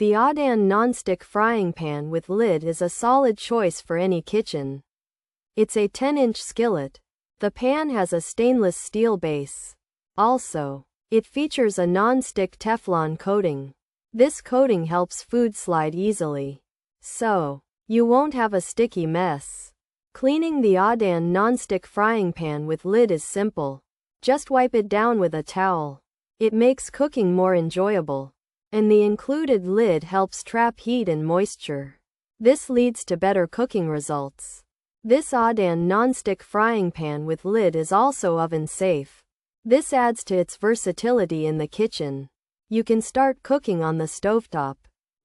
The AUDANNE Nonstick Frying Pan with lid is a solid choice for any kitchen. It's a 10-inch skillet. The pan has a stainless steel base. Also, it features a non-stick Teflon coating. This coating helps food slide easily, so you won't have a sticky mess. Cleaning the AUDANNE Nonstick Frying Pan with lid is simple. Just wipe it down with a towel. It makes cooking more enjoyable, and the included lid helps trap heat and moisture. This leads to better cooking results. This AUDANNE Nonstick Frying Pan with lid is also oven safe. This adds to its versatility in the kitchen. You can start cooking on the stovetop.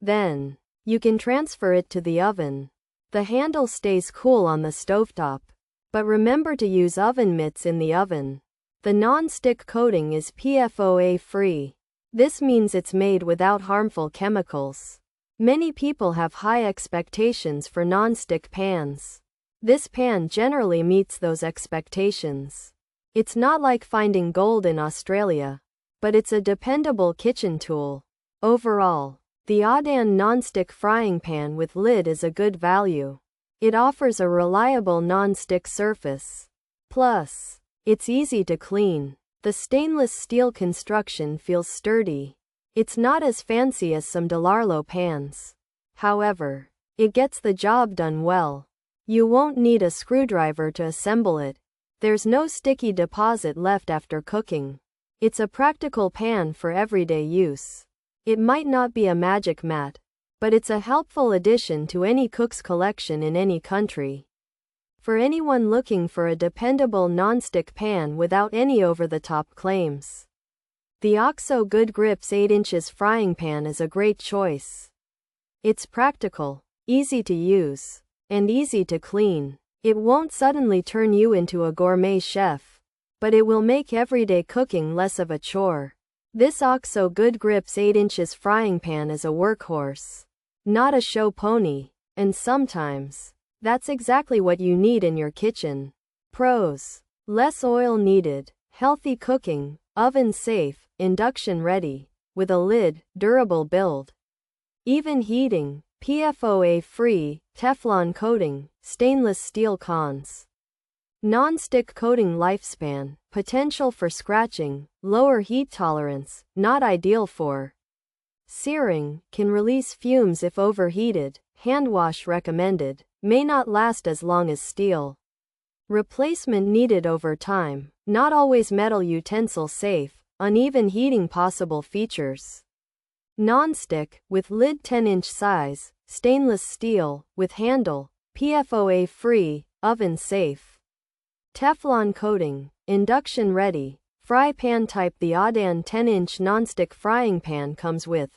Then, you can transfer it to the oven. The handle stays cool on the stovetop, but remember to use oven mitts in the oven. The non-stick coating is PFOA-free. This means it's made without harmful chemicals. Many people have high expectations for non-stick pans. This pan generally meets those expectations. It's not like finding gold in Australia, but it's a dependable kitchen tool. Overall, the AUDANNE Nonstick Frying Pan with lid is a good value. It offers a reliable non-stick surface. Plus, it's easy to clean. The stainless steel construction feels sturdy. It's not as fancy as some DeLarlo pans. However, it gets the job done well. You won't need a screwdriver to assemble it. There's no sticky deposit left after cooking. It's a practical pan for everyday use. It might not be a magic mat, but it's a helpful addition to any cook's collection in any country. For anyone looking for a dependable non-stick pan without any over-the-top claims, the OXO Good Grips 8 inches frying pan is a great choice. It's practical, easy to use, and easy to clean. It won't suddenly turn you into a gourmet chef, but it will make everyday cooking less of a chore. This OXO Good Grips 8 inches frying pan is a workhorse, not a show pony, and sometimes that's exactly what you need in your kitchen. Pros: less oil needed, healthy cooking, oven safe, induction ready, with a lid, durable build, even heating, PFOA-free, Teflon coating, stainless steel. Cons: non-stick coating lifespan, potential for scratching, lower heat tolerance, not ideal for searing, can release fumes if overheated, hand wash recommended, may not last as long as steel. Replacement needed over time, not always metal utensil safe, uneven heating. Possible features: non-stick, with lid 10-inch size, stainless steel, with handle, PFOA-free, oven safe. Teflon coating, induction ready, fry pan type. The AUDANNE 10-inch nonstick frying pan comes with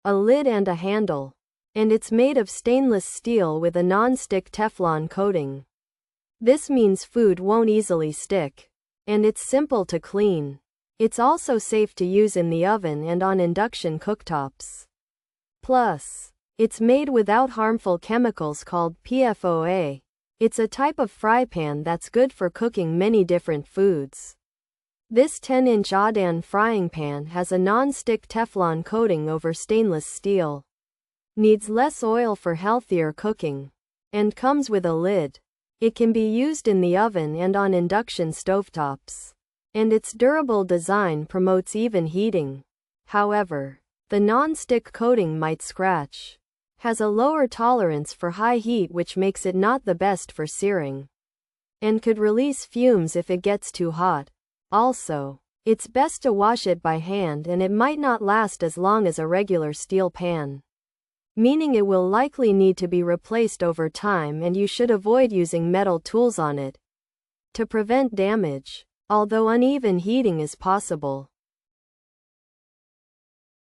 a lid and a handle, and it's made of stainless steel with a non-stick Teflon coating. This means food won't easily stick, and it's simple to clean. It's also safe to use in the oven and on induction cooktops. Plus, it's made without harmful chemicals called PFOA. It's a type of fry pan that's good for cooking many different foods. This 10-inch AUDANNE frying pan has a non-stick Teflon coating over stainless steel. Needs less oil for healthier cooking, and comes with a lid. It can be used in the oven and on induction stovetops, and its durable design promotes even heating. However, the non-stick coating might scratch. Has a lower tolerance for high heat, which makes it not the best for searing, and could release fumes if it gets too hot. Also, it's best to wash it by hand, and it might not last as long as a regular steel pan, meaning it will likely need to be replaced over time, and you should avoid using metal tools on it to prevent damage, although uneven heating is possible.